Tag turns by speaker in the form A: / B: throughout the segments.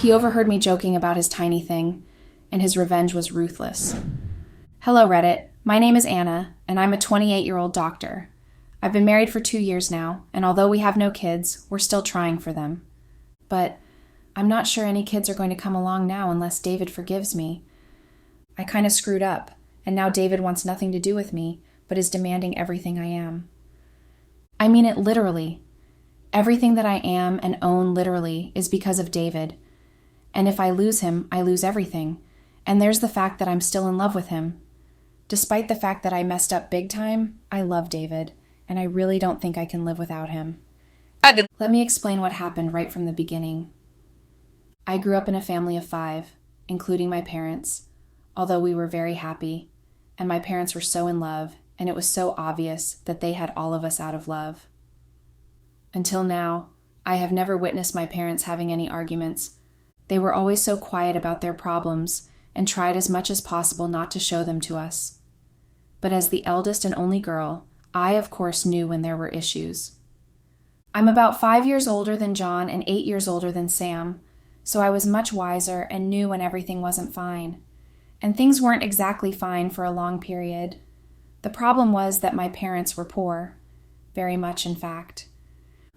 A: He overheard me joking about his tiny thing, and his revenge was ruthless. Hello, Reddit. My name is Anna, and I'm a 28-year-old doctor. I've been married for 2 years now, and although we have no kids, we're still trying for them. But I'm not sure any kids are going to come along now unless David forgives me. I kind of screwed up, and now David wants nothing to do with me, but is demanding everything I am. I mean it literally. Everything that I am and own literally is because of David. And if I lose him, I lose everything. And there's the fact that I'm still in love with him. Despite the fact that I messed up big time, I love David, and I really don't think I can live without him. Let me explain what happened right from the beginning. I grew up in a family of 5, including my parents, although we were very happy, and my parents were so in love, and it was so obvious that they had all of us out of love. Until now, I have never witnessed my parents having any arguments. They were always so quiet about their problems and tried as much as possible not to show them to us. But as the eldest and only girl, I of course knew when there were issues. I'm about 5 years older than John and 8 years older than Sam, so I was much wiser and knew when everything wasn't fine. And things weren't exactly fine for a long period. The problem was that my parents were poor. Very much, in fact.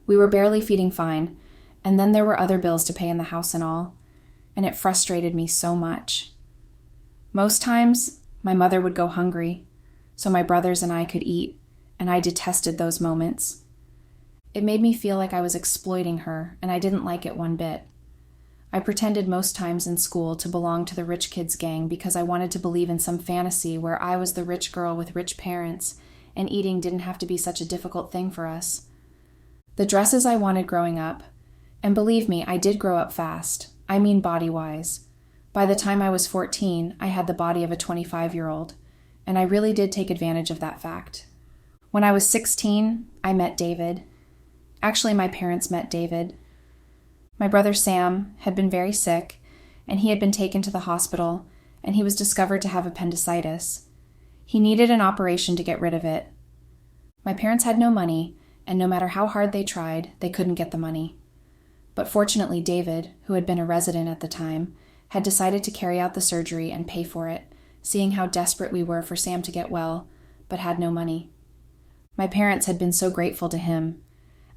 A: We were barely feeding fine, and then there were other bills to pay in the house and all, and it frustrated me so much. Most times, my mother would go hungry, so my brothers and I could eat, and I detested those moments. It made me feel like I was exploiting her, and I didn't like it one bit. I pretended most times in school to belong to the rich kids gang because I wanted to believe in some fantasy where I was the rich girl with rich parents, and eating didn't have to be such a difficult thing for us. The dresses I wanted growing up, and believe me, I did grow up fast. I mean body-wise. By the time I was 14, I had the body of a 25-year-old, and I really did take advantage of that fact. When I was 16, I met David. Actually, my parents met David. My brother Sam had been very sick, and he had been taken to the hospital, and he was discovered to have appendicitis. He needed an operation to get rid of it. My parents had no money, and no matter how hard they tried, they couldn't get the money. But fortunately, David, who had been a resident at the time, had decided to carry out the surgery and pay for it, seeing how desperate we were for Sam to get well, but had no money. My parents had been so grateful to him.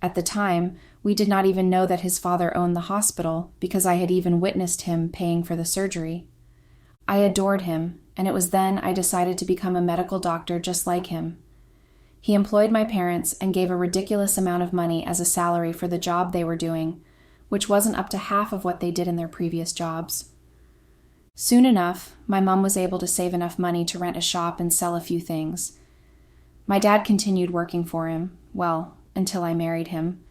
A: At the time, we did not even know that his father owned the hospital because I had even witnessed him paying for the surgery. I adored him, and it was then I decided to become a medical doctor just like him. He employed my parents and gave a ridiculous amount of money as a salary for the job they were doing, which wasn't up to half of what they did in their previous jobs. Soon enough, my mom was able to save enough money to rent a shop and sell a few things. My dad continued working for him, well, until I married him.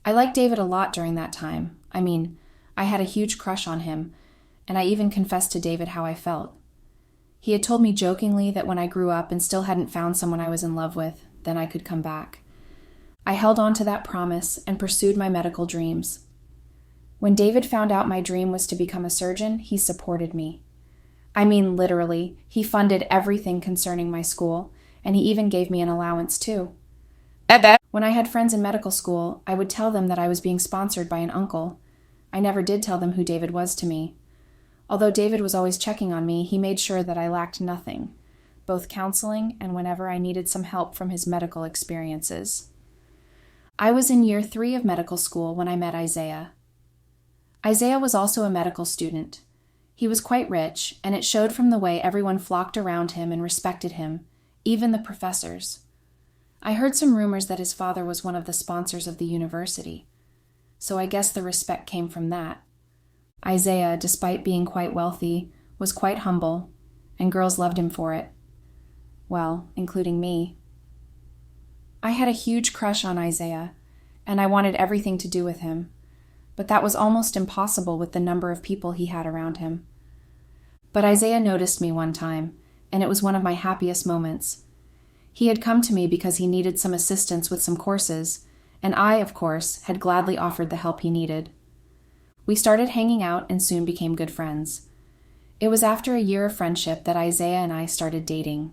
A: I liked David a lot during that time. I mean, I had a huge crush on him, and I even confessed to David how I felt. He had told me jokingly that when I grew up and still hadn't found someone I was in love with, then I could come back. I held on to that promise and pursued my medical dreams. When David found out my dream was to become a surgeon, he supported me. I mean, literally, he funded everything concerning my school, and he even gave me an allowance too. When I had friends in medical school, I would tell them that I was being sponsored by an uncle. I never did tell them who David was to me. Although David was always checking on me, he made sure that I lacked nothing, both counseling and whenever I needed some help from his medical experiences. I was in year 3 of medical school when I met Isaiah. Isaiah was also a medical student. He was quite rich, and it showed from the way everyone flocked around him and respected him, even the professors. I heard some rumors that his father was one of the sponsors of the university, so I guess the respect came from that. Isaiah, despite being quite wealthy, was quite humble, and girls loved him for it. Well, including me. I had a huge crush on Isaiah, and I wanted everything to do with him, but that was almost impossible with the number of people he had around him. But Isaiah noticed me one time, and it was one of my happiest moments. He had come to me because he needed some assistance with some courses, and I, of course, had gladly offered the help he needed. We started hanging out and soon became good friends. It was after a year of friendship that Isaiah and I started dating.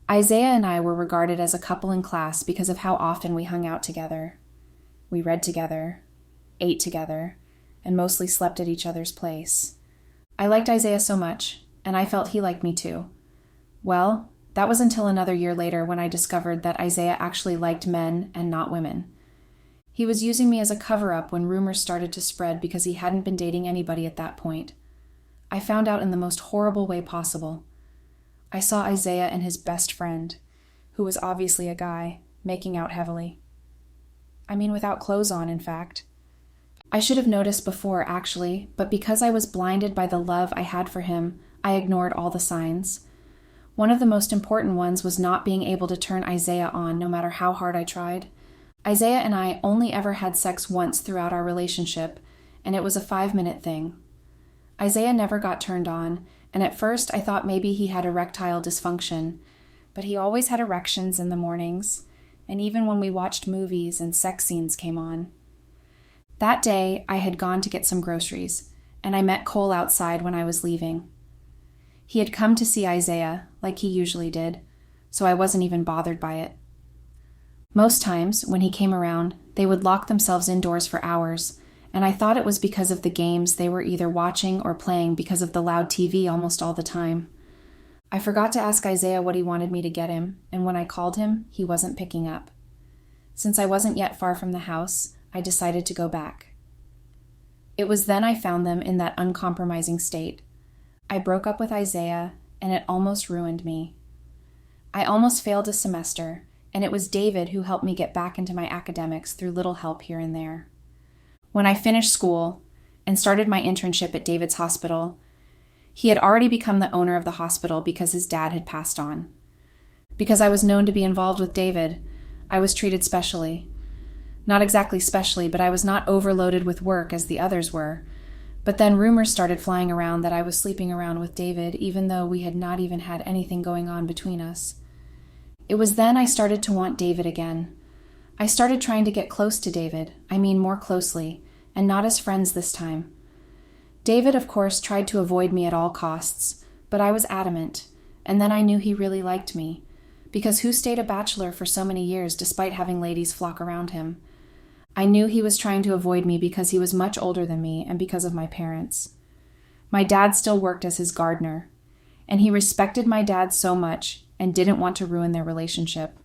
A: Isaiah and I were regarded as a couple in class because of how often we hung out together. We read together, ate together, and mostly slept at each other's place. I liked Isaiah so much, and I felt he liked me too. Well, that was until another year later when I discovered that Isaiah actually liked men and not women. He was using me as a cover-up when rumors started to spread because he hadn't been dating anybody at that point. I found out in the most horrible way possible. I saw Isaiah and his best friend, who was obviously a guy, making out heavily. I mean, without clothes on, in fact. I should have noticed before, actually, but because I was blinded by the love I had for him, I ignored all the signs. One of the most important ones was not being able to turn Isaiah on, no matter how hard I tried. Isaiah and I only ever had sex once throughout our relationship, and it was a 5-minute thing. Isaiah never got turned on, and at first I thought maybe he had erectile dysfunction, but he always had erections in the mornings, and even when we watched movies and sex scenes came on. That day, I had gone to get some groceries, and I met Cole outside when I was leaving. He had come to see Isaiah, like he usually did, so I wasn't even bothered by it. Most times, when he came around, they would lock themselves indoors for hours, and I thought it was because of the games they were either watching or playing because of the loud TV almost all the time. I forgot to ask Isaiah what he wanted me to get him, and when I called him, he wasn't picking up. Since I wasn't yet far from the house, I decided to go back. It was then I found them in that uncompromising state. I broke up with Isaiah, and it almost ruined me. I almost failed a semester, and it was David who helped me get back into my academics through little help here and there. When I finished school and started my internship at David's hospital, he had already become the owner of the hospital because his dad had passed on. Because I was known to be involved with David, I was treated specially. Not exactly specially, but I was not overloaded with work as the others were. But then rumors started flying around that I was sleeping around with David, even though we had not even had anything going on between us. It was then I started to want David again. I started trying to get close to David, more closely, and not as friends this time. David, of course, tried to avoid me at all costs, but I was adamant, and then I knew he really liked me, because who stayed a bachelor for so many years despite having ladies flock around him? I knew he was trying to avoid me because he was much older than me and because of my parents. My dad still worked as his gardener, and he respected my dad so much and didn't want to ruin their relationship.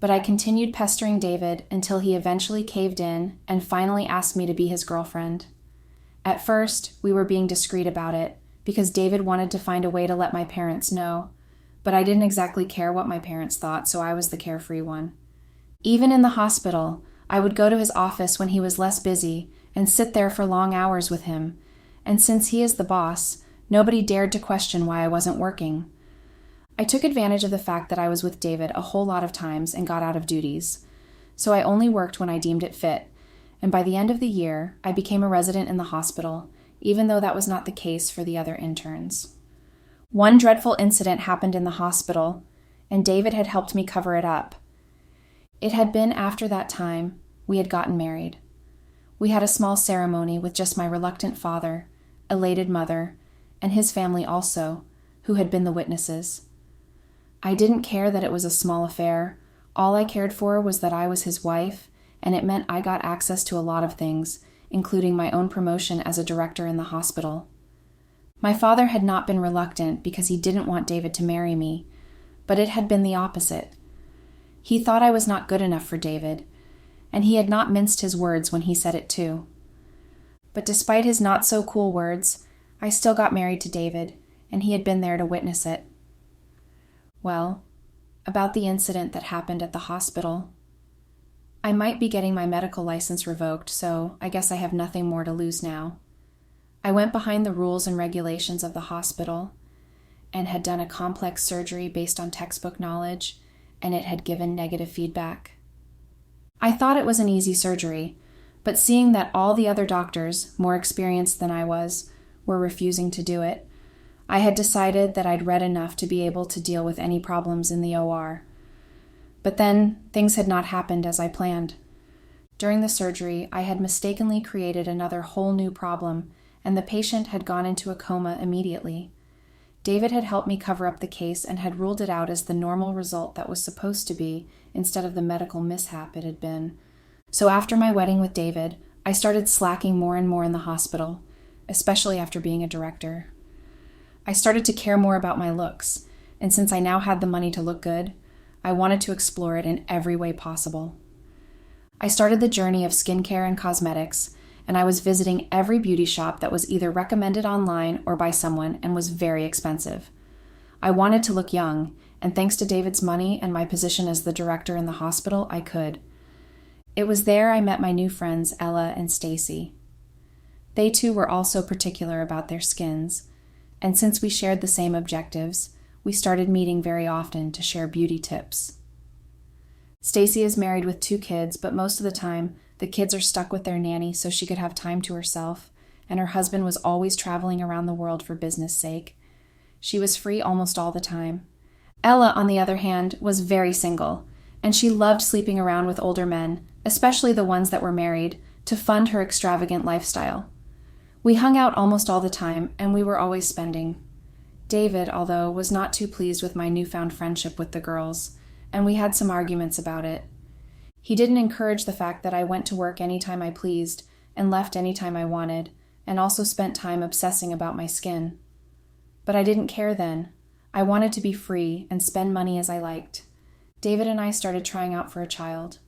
A: But I continued pestering David until he eventually caved in and finally asked me to be his girlfriend. At first, we were being discreet about it because David wanted to find a way to let my parents know, but I didn't exactly care what my parents thought, so I was the carefree one. Even in the hospital, I would go to his office when he was less busy and sit there for long hours with him, and since he is the boss, nobody dared to question why I wasn't working. I took advantage of the fact that I was with David a whole lot of times and got out of duties, so I only worked when I deemed it fit, and by the end of the year, I became a resident in the hospital, even though that was not the case for the other interns. One dreadful incident happened in the hospital, and David had helped me cover it up. It had been after that time we had gotten married. We had a small ceremony with just my reluctant father, elated mother, and his family also, who had been the witnesses. I didn't care that it was a small affair. All I cared for was that I was his wife, and it meant I got access to a lot of things, including my own promotion as a director in the hospital. My father had not been reluctant because he didn't want David to marry me, but it had been the opposite. He thought I was not good enough for David, and he had not minced his words when he said it too. But despite his not-so-cool words, I still got married to David, and he had been there to witness it. Well, about the incident that happened at the hospital. I might be getting my medical license revoked, so I guess I have nothing more to lose now. I went behind the rules and regulations of the hospital, and had done a complex surgery based on textbook knowledge, and it had given negative feedback. I thought it was an easy surgery, but seeing that all the other doctors, more experienced than I was, were refusing to do it, I had decided that I'd read enough to be able to deal with any problems in the OR. But then, things had not happened as I planned. During the surgery, I had mistakenly created another whole new problem, and the patient had gone into a coma immediately. David had helped me cover up the case and had ruled it out as the normal result that was supposed to be, instead of the medical mishap it had been. So after my wedding with David, I started slacking more and more in the hospital, especially after being a director. I started to care more about my looks, and since I now had the money to look good, I wanted to explore it in every way possible. I started the journey of skincare and cosmetics, and I was visiting every beauty shop that was either recommended online or by someone and was very expensive. I wanted to look young, and thanks to David's money and my position as the director in the hospital, I could. It was there I met my new friends Ella and Stacy. They too were also particular about their skins, and since we shared the same objectives, we started meeting very often to share beauty tips. Stacy is married with 2 kids, but most of the time, the kids are stuck with their nanny so she could have time to herself, and her husband was always traveling around the world for business sake. She was free almost all the time. Ella, on the other hand, was very single, and she loved sleeping around with older men, especially the ones that were married, to fund her extravagant lifestyle. We hung out almost all the time, and we were always spending. David, although, was not too pleased with my newfound friendship with the girls, and we had some arguments about it. He didn't encourage the fact that I went to work anytime I pleased and left anytime I wanted, and also spent time obsessing about my skin. But I didn't care then. I wanted to be free and spend money as I liked. David and I started trying out for a child.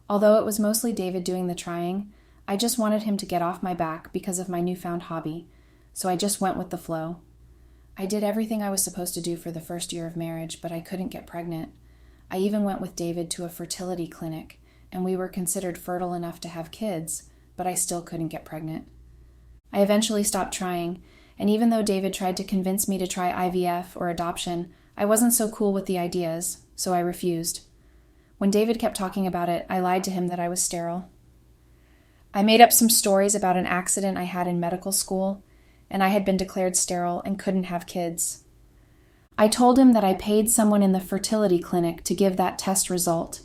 A: Although it was mostly David doing the trying, I just wanted him to get off my back because of my newfound hobby, so I just went with the flow. I did everything I was supposed to do for the first year of marriage, but I couldn't get pregnant. I even went with David to a fertility clinic, and we were considered fertile enough to have kids, but I still couldn't get pregnant. I eventually stopped trying, and even though David tried to convince me to try IVF or adoption, I wasn't so cool with the ideas, so I refused. When David kept talking about it, I lied to him that I was sterile. I made up some stories about an accident I had in medical school, and I had been declared sterile and couldn't have kids. I told him that I paid someone in the fertility clinic to give that test result,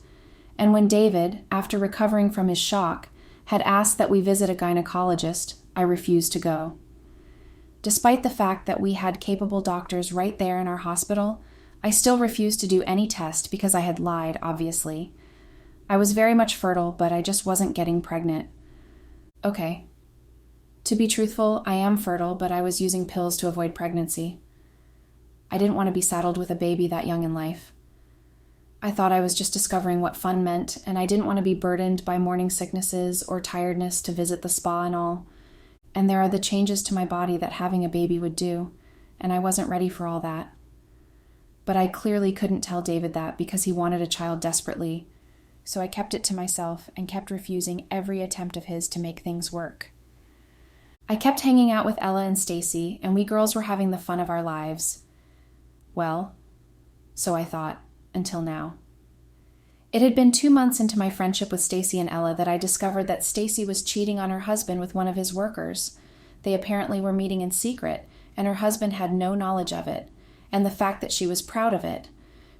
A: and when David, after recovering from his shock, had asked that we visit a gynecologist, I refused to go. Despite the fact that we had capable doctors right there in our hospital, I still refused to do any test because I had lied, obviously. I was very much fertile, but I just wasn't getting pregnant. Okay. To be truthful, I am fertile, but I was using pills to avoid pregnancy. I didn't want to be saddled with a baby that young in life. I thought I was just discovering what fun meant, and I didn't want to be burdened by morning sicknesses or tiredness to visit the spa and all. And there are the changes to my body that having a baby would do, and I wasn't ready for all that. But I clearly couldn't tell David that because he wanted a child desperately, so I kept it to myself and kept refusing every attempt of his to make things work. I kept hanging out with Ella and Stacy, and we girls were having the fun of our lives. Well, so I thought, until now. It had been 2 months into my friendship with Stacy and Ella that I discovered that Stacy was cheating on her husband with one of his workers. They apparently were meeting in secret, and her husband had no knowledge of it, and the fact that she was proud of it.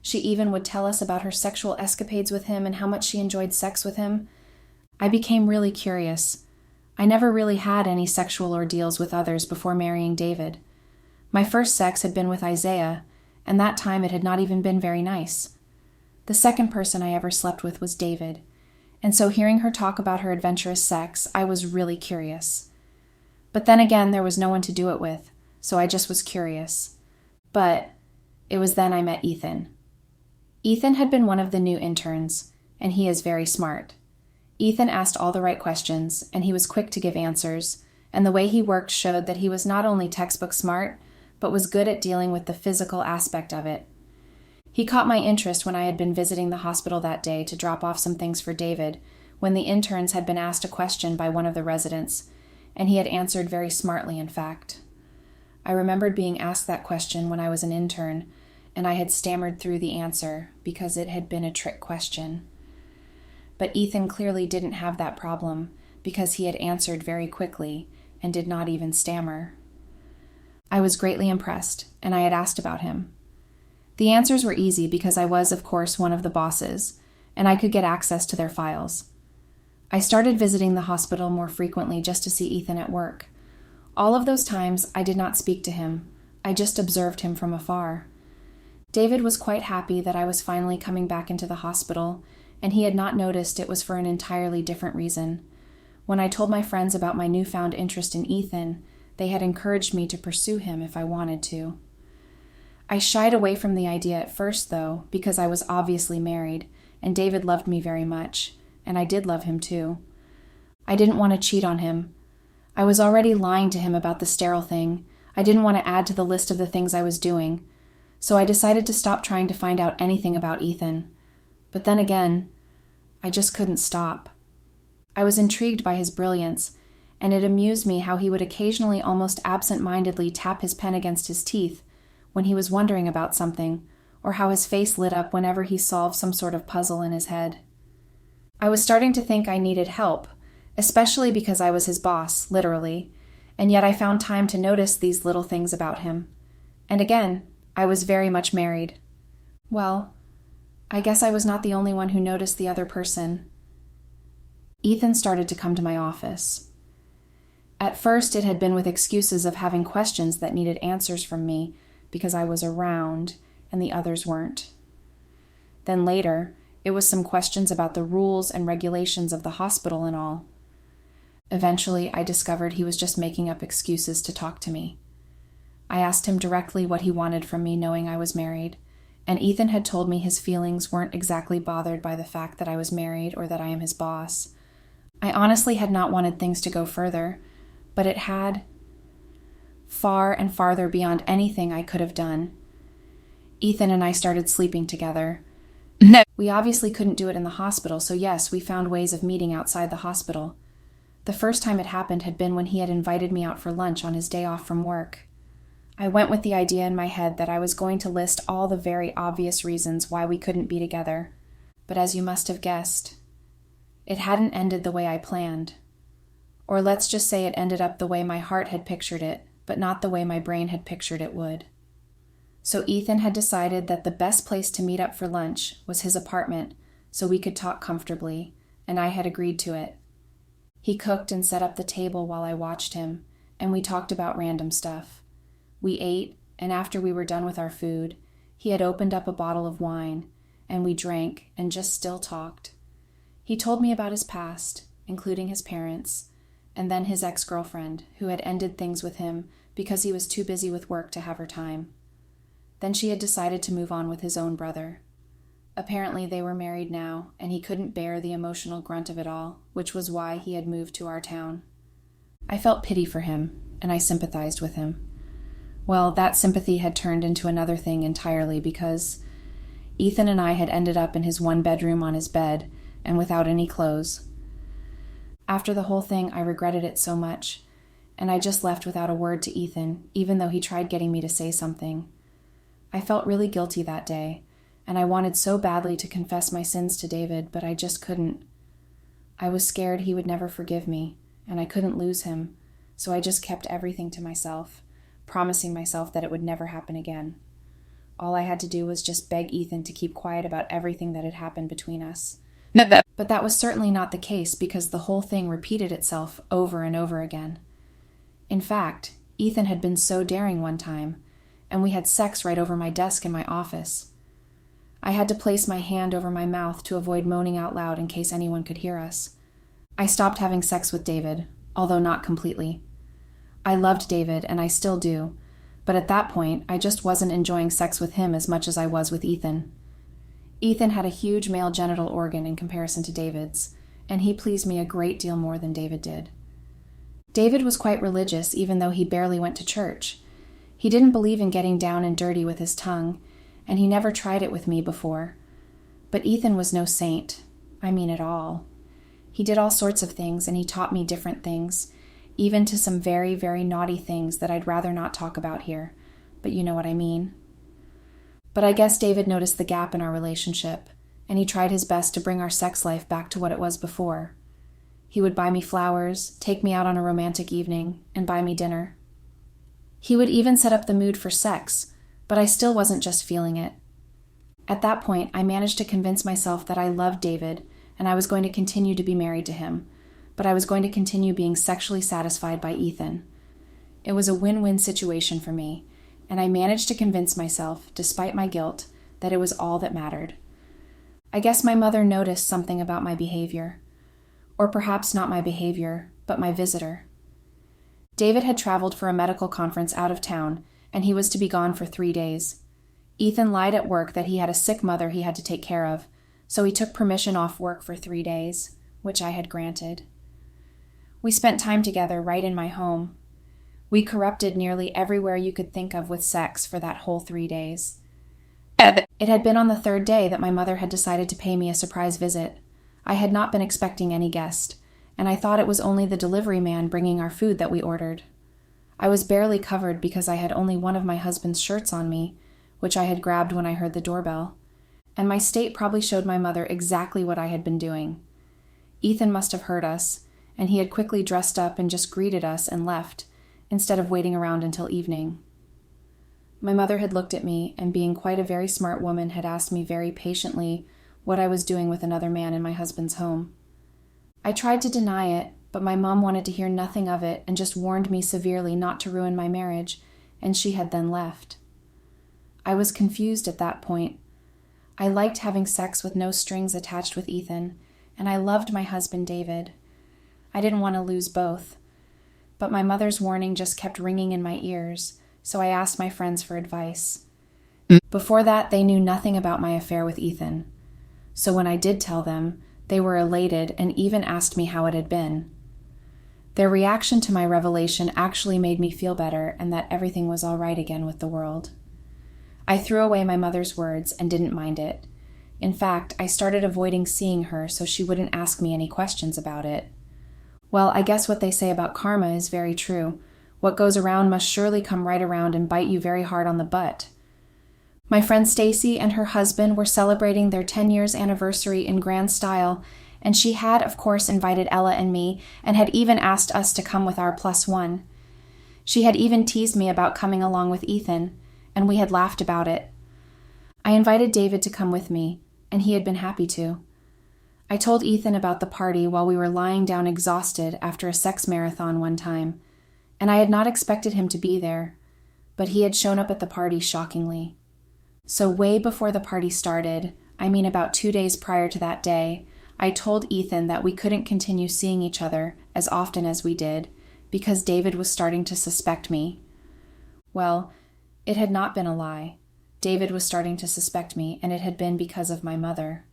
A: She even would tell us about her sexual escapades with him and how much she enjoyed sex with him. I became really curious. I never really had any sexual ordeals with others before marrying David. My first sex had been with Isaiah, and that time it had not even been very nice. The second person I ever slept with was David, and so hearing her talk about her adventurous sex, I was really curious. But then again, there was no one to do it with, so I just was curious. But it was then I met Ethan. Ethan had been one of the new interns, and he is very smart. Ethan asked all the right questions, and he was quick to give answers, and the way he worked showed that he was not only textbook smart, but was good at dealing with the physical aspect of it. He caught my interest when I had been visiting the hospital that day to drop off some things for David, when the interns had been asked a question by one of the residents, and he had answered very smartly, in fact. I remembered being asked that question when I was an intern, and I had stammered through the answer because it had been a trick question. But Ethan clearly didn't have that problem because he had answered very quickly and did not even stammer. I was greatly impressed, and I had asked about him. The answers were easy because I was, of course, one of the bosses, and I could get access to their files. I started visiting the hospital more frequently just to see Ethan at work. All of those times, I did not speak to him. I just observed him from afar. David was quite happy that I was finally coming back into the hospital, and he had not noticed it was for an entirely different reason. When I told my friends about my newfound interest in Ethan, they had encouraged me to pursue him if I wanted to. I shied away from the idea at first, though, because I was obviously married, and David loved me very much, and I did love him too. I didn't want to cheat on him. I was already lying to him about the sterile thing. I didn't want to add to the list of the things I was doing, so I decided to stop trying to find out anything about Ethan. But then again, I just couldn't stop. I was intrigued by his brilliance, and it amused me how he would occasionally almost absent-mindedly tap his pen against his teeth when he was wondering about something, or how his face lit up whenever he solved some sort of puzzle in his head. I was starting to think I needed help, especially because I was his boss, literally, and yet I found time to notice these little things about him. And again, I was very much married. Well, I guess I was not the only one who noticed the other person. Ethan started to come to my office. At first, it had been with excuses of having questions that needed answers from me because I was around and the others weren't. Then later, it was some questions about the rules and regulations of the hospital and all. Eventually, I discovered he was just making up excuses to talk to me. I asked him directly what he wanted from me, knowing I was married, and Ethan had told me his feelings weren't exactly bothered by the fact that I was married or that I am his boss. I honestly had not wanted things to go further, but it had, far and farther beyond anything I could have done. Ethan and I started sleeping together.
B: No.
A: We obviously couldn't do it in the hospital, so yes, we found ways of meeting outside the hospital. The first time it happened had been when he had invited me out for lunch on his day off from work. I went with the idea in my head that I was going to list all the very obvious reasons why we couldn't be together. But as you must have guessed, it hadn't ended the way I planned. Or let's just say it ended up the way my heart had pictured it, but not the way my brain had pictured it would. So Ethan had decided that the best place to meet up for lunch was his apartment so we could talk comfortably, and I had agreed to it. He cooked and set up the table while I watched him, and we talked about random stuff. We ate, and after we were done with our food, he had opened up a bottle of wine, and we drank and just still talked. He told me about his past, including his parents, and then his ex-girlfriend, who had ended things with him because he was too busy with work to have her time. Then she had decided to move on with his own brother. Apparently they were married now, and he couldn't bear the emotional grunt of it all, which was why he had moved to our town. I felt pity for him, and I sympathized with him. Well, that sympathy had turned into another thing entirely because Ethan and I had ended up in his one bedroom on his bed, and without any clothes. After the whole thing, I regretted it so much, and I just left without a word to Ethan, even though he tried getting me to say something. I felt really guilty that day, and I wanted so badly to confess my sins to David, but I just couldn't. I was scared he would never forgive me, and I couldn't lose him, so I just kept everything to myself, promising myself that it would never happen again. All I had to do was just beg Ethan to keep quiet about everything that had happened between us. But that was certainly not the case because the whole thing repeated itself over and over again. In fact, Ethan had been so daring one time, and we had sex right over my desk in my office. I had to place my hand over my mouth to avoid moaning out loud in case anyone could hear us. I stopped having sex with David, although not completely. I loved David, and I still do, but at that point, I just wasn't enjoying sex with him as much as I was with Ethan. Ethan had a huge male genital organ in comparison to David's, and he pleased me a great deal more than David did. David was quite religious, even though he barely went to church. He didn't believe in getting down and dirty with his tongue, and he never tried it with me before. But Ethan was no saint. I mean at all. He did all sorts of things, and he taught me different things, even to some very, very naughty things that I'd rather not talk about here, but you know what I mean. But I guess David noticed the gap in our relationship, and he tried his best to bring our sex life back to what it was before. He would buy me flowers, take me out on a romantic evening, and buy me dinner. He would even set up the mood for sex, but I still wasn't just feeling it. At that point, I managed to convince myself that I loved David, and I was going to continue to be married to him, but I was going to continue being sexually satisfied by Ethan. It was a win-win situation for me, and I managed to convince myself, despite my guilt, that it was all that mattered. I guess my mother noticed something about my behavior. Or perhaps not my behavior, but my visitor. David had traveled for a medical conference out of town, and he was to be gone for 3 days. Ethan lied at work that he had a sick mother he had to take care of, so he took permission off work for 3 days, which I had granted. We spent time together right in my home. We corrupted nearly everywhere you could think of with sex for that whole 3 days. It had been on the 3rd day that my mother had decided to pay me a surprise visit. I had not been expecting any guest, and I thought it was only the delivery man bringing our food that we ordered. I was barely covered because I had only one of my husband's shirts on me, which I had grabbed when I heard the doorbell, and my state probably showed my mother exactly what I had been doing. Ethan must have heard us, and he had quickly dressed up and just greeted us and left, instead of waiting around until evening. My mother had looked at me, and being quite a very smart woman, had asked me very patiently what I was doing with another man in my husband's home. I tried to deny it, but my mom wanted to hear nothing of it and just warned me severely not to ruin my marriage, and she had then left. I was confused at that point. I liked having sex with no strings attached with Ethan, and I loved my husband David. I didn't want to lose both, but my mother's warning just kept ringing in my ears, so I asked my friends for advice. Before that, they knew nothing about my affair with Ethan, so when I did tell them, they were elated and even asked me how it had been. Their reaction to my revelation actually made me feel better and that everything was all right again with the world. I threw away my mother's words and didn't mind it. In fact, I started avoiding seeing her so she wouldn't ask me any questions about it. Well, I guess what they say about karma is very true. What goes around must surely come right around and bite you very hard on the butt. My friend Stacy and her husband were celebrating their 10 years anniversary in grand style, and she had, of course, invited Ella and me, and had even asked us to come with our +1. She had even teased me about coming along with Ethan, and we had laughed about it. I invited David to come with me, and he had been happy to. I told Ethan about the party while we were lying down exhausted after a sex marathon one time, and I had not expected him to be there, but he had shown up at the party shockingly. So way before the party started, I mean about 2 days prior to that day, I told Ethan that we couldn't continue seeing each other as often as we did because David was starting to suspect me. Well, it had not been a lie. David was starting to suspect me, and it had been because of my mother.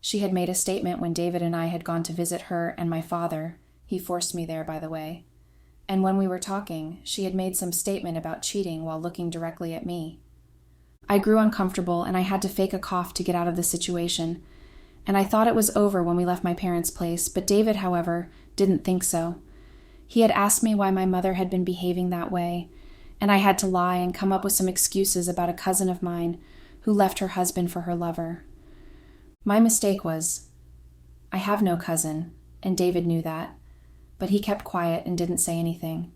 A: She had made a statement when David and I had gone to visit her and my father. He forced me there, by the way. And when we were talking, she had made some statement about cheating while looking directly at me. I grew uncomfortable, and I had to fake a cough to get out of the situation, and I thought it was over when we left my parents' place, but David, however, didn't think so. He had asked me why my mother had been behaving that way, and I had to lie and come up with some excuses about a cousin of mine who left her husband for her lover. My mistake was, I have no cousin, and David knew that, but he kept quiet and didn't say anything.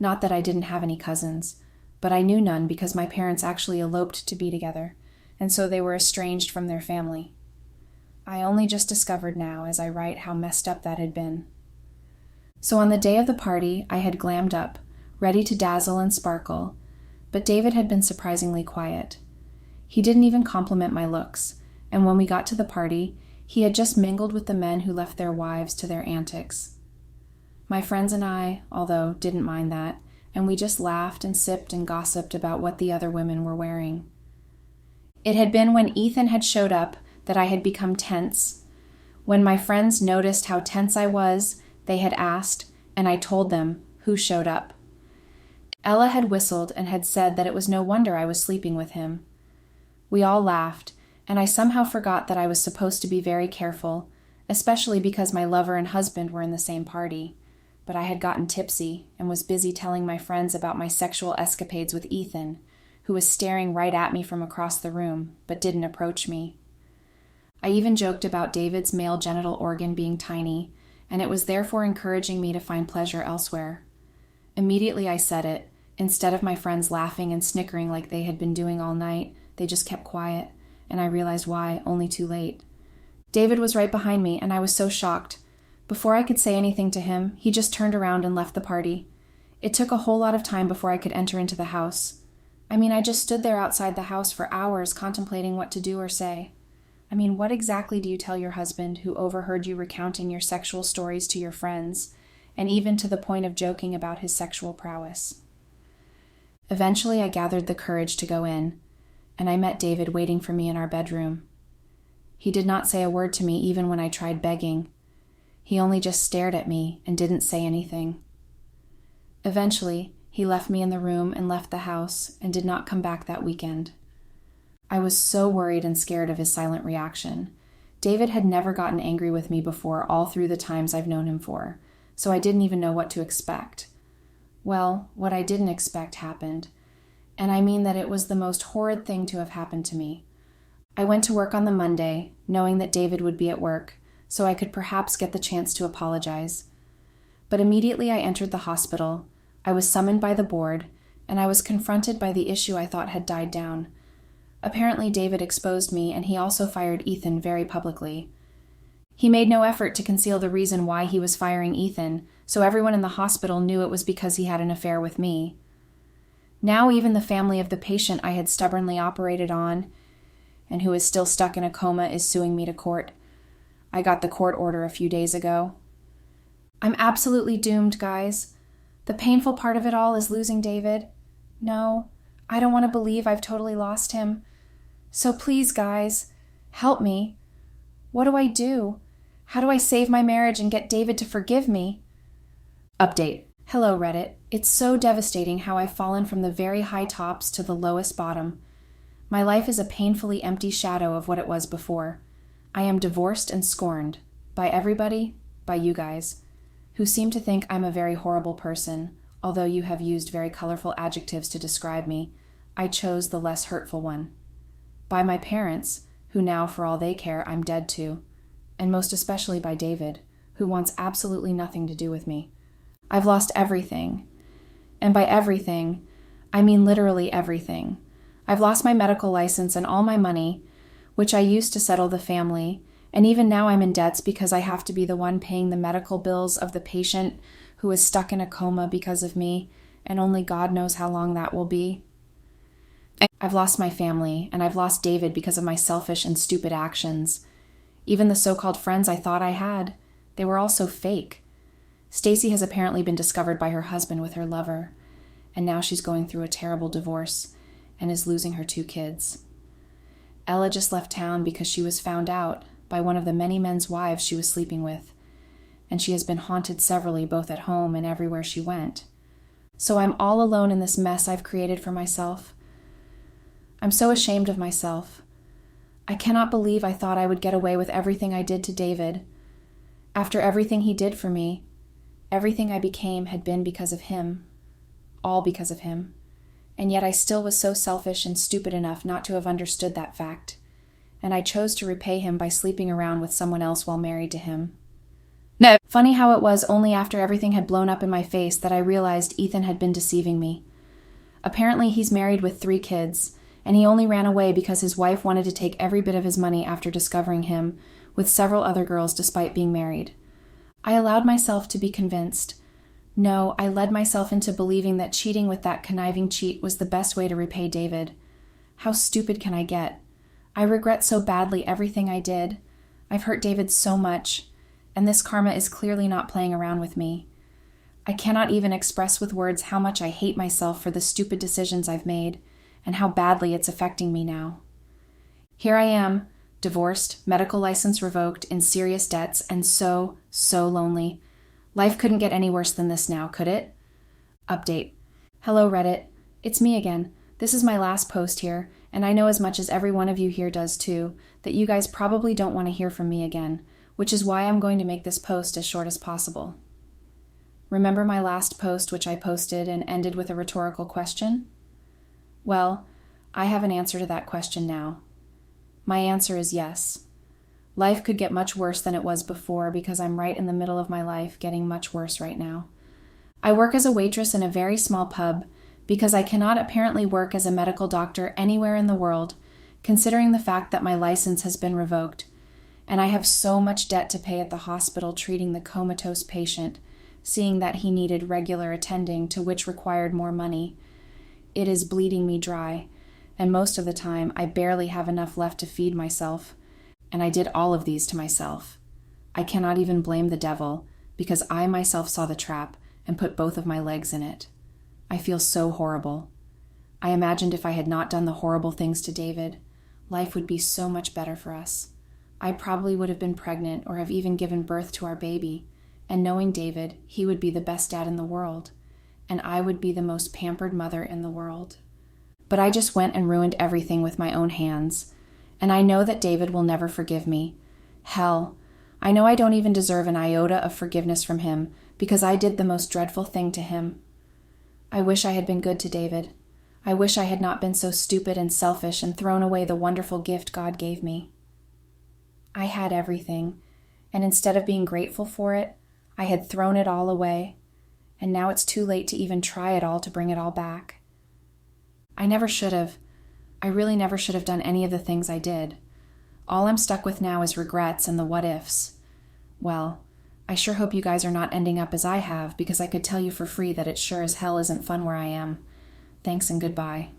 A: Not that I didn't have any cousins, but I knew none because my parents actually eloped to be together, and so they were estranged from their family. I only just discovered now as I write how messed up that had been. So on the day of the party, I had glammed up, ready to dazzle and sparkle, but David had been surprisingly quiet. He didn't even compliment my looks, and when we got to the party, he had just mingled with the men who left their wives to their antics. My friends and I, although, didn't mind that, and we just laughed and sipped and gossiped about what the other women were wearing. It had been when Ethan had showed up that I had become tense. When my friends noticed how tense I was, they had asked, and I told them who showed up. Ella had whistled and had said that it was no wonder I was sleeping with him. We all laughed, and I somehow forgot that I was supposed to be very careful, especially because my lover and husband were in the same party. But I had gotten tipsy and was busy telling my friends about my sexual escapades with Ethan, who was staring right at me from across the room, but didn't approach me. I even joked about David's male genital organ being tiny, and it was therefore encouraging me to find pleasure elsewhere. Immediately I said it. Instead of my friends laughing and snickering like they had been doing all night, they just kept quiet, and I realized why only too late. David was right behind me, and I was so shocked. Before I could say anything to him, he just turned around and left the party. It took a whole lot of time before I could enter into the house. I just stood there outside the house for hours contemplating what to do or say. I mean, what exactly do you tell your husband who overheard you recounting your sexual stories to your friends, and even to the point of joking about his sexual prowess? Eventually, I gathered the courage to go in, and I met David waiting for me in our bedroom. He did not say a word to me even when I tried begging. He only just stared at me and didn't say anything. Eventually, he left me in the room and left the house and did not come back that weekend. I was so worried and scared of his silent reaction. David had never gotten angry with me before all through the times I've known him for, so I didn't even know what to expect. Well, what I didn't expect happened, and I mean that it was the most horrid thing to have happened to me. I went to work on the Monday, knowing that David would be at work, so I could perhaps get the chance to apologize. But immediately I entered the hospital, I was summoned by the board, and I was confronted by the issue I thought had died down. Apparently David exposed me, and he also fired Ethan very publicly. He made no effort to conceal the reason why he was firing Ethan, so everyone in the hospital knew it was because he had an affair with me. Now even the family of the patient I had stubbornly operated on, and who is still stuck in a coma, is suing me to court. I got the court order a few days ago. I'm absolutely doomed, guys. The painful part of it all is losing David. No, I don't want to believe I've totally lost him. So please, guys, help me. What do I do? How do I save my marriage and get David to forgive me? Update. Hello, Reddit. It's so devastating how I've fallen from the very high tops to the lowest bottom. My life is a painfully empty shadow of what it was before. I am divorced and scorned. By everybody, by you guys, who seem to think I'm a very horrible person, although you have used very colorful adjectives to describe me. I chose the less hurtful one. By my parents, who now, for all they care, I'm dead to, and most especially by David, who wants absolutely nothing to do with me. I've lost everything. And by everything, I mean literally everything. I've lost my medical license and all my money, which I used to settle the family, and even now I'm in debts because I have to be the one paying the medical bills of the patient who is stuck in a coma because of me, and only God knows how long that will be. I've lost my family, and I've lost David because of my selfish and stupid actions. Even the so-called friends I thought I had, they were all so fake. Stacy has apparently been discovered by her husband with her lover, and now she's going through a terrible divorce and is losing her 2 kids. Ella just left town because she was found out by one of the many men's wives she was sleeping with, and she has been haunted severally both at home and everywhere she went. So I'm all alone in this mess I've created for myself. I'm so ashamed of myself. I cannot believe I thought I would get away with everything I did to David. After everything he did for me, everything I became had been because of him. All because of him. And yet I still was so selfish and stupid enough not to have understood that fact. And I chose to repay him by sleeping around with someone else while married to him. No. Funny how it was only after everything had blown up in my face that I realized Ethan had been deceiving me. Apparently he's married with 3 kids, and he only ran away because his wife wanted to take every bit of his money after discovering him with several other girls despite being married. I allowed myself to be convinced. No, I led myself into believing that cheating with that conniving cheat was the best way to repay David. How stupid can I get? I regret so badly everything I did. I've hurt David so much, and this karma is clearly not playing around with me. I cannot even express with words how much I hate myself for the stupid decisions I've made, and how badly it's affecting me now. Here I am, divorced, medical license revoked, in serious debts, and so lonely. Life couldn't get any worse than this now, could it? Update. Hello, Reddit. It's me again. This is my last post here, and I know as much as every one of you here does too, that you guys probably don't want to hear from me again, which is why I'm going to make this post as short as possible. Remember my last post which I posted and ended with a rhetorical question? Well, I have an answer to that question now. My answer is yes. Life could get much worse than it was before because I'm right in the middle of my life getting much worse right now. I work as a waitress in a very small pub because I cannot apparently work as a medical doctor anywhere in the world, considering the fact that my license has been revoked, and I have so much debt to pay at the hospital treating the comatose patient, seeing that he needed regular attending to which required more money. It is bleeding me dry, and most of the time I barely have enough left to feed myself. and I did all of these to myself. I cannot even blame the devil, because I myself saw the trap and put both of my legs in it. I feel so horrible. I imagined if I had not done the horrible things to David, life would be so much better for us. I probably would have been pregnant or have even given birth to our baby, and knowing David, he would be the best dad in the world, and I would be the most pampered mother in the world. But I just went and ruined everything with my own hands, and I know that David will never forgive me. Hell, I know I don't even deserve an iota of forgiveness from him because I did the most dreadful thing to him. I wish I had been good to David. I wish I had not been so stupid and selfish and thrown away the wonderful gift God gave me. I had everything, and instead of being grateful for it, I had thrown it all away, and now it's too late to even try at all to bring it all back. I never should have. I really never should have done any of the things I did. All I'm stuck with now is regrets and the what-ifs. Well, I sure hope you guys are not ending up as I have, because I could tell you for free that it sure as hell isn't fun where I am. Thanks and goodbye.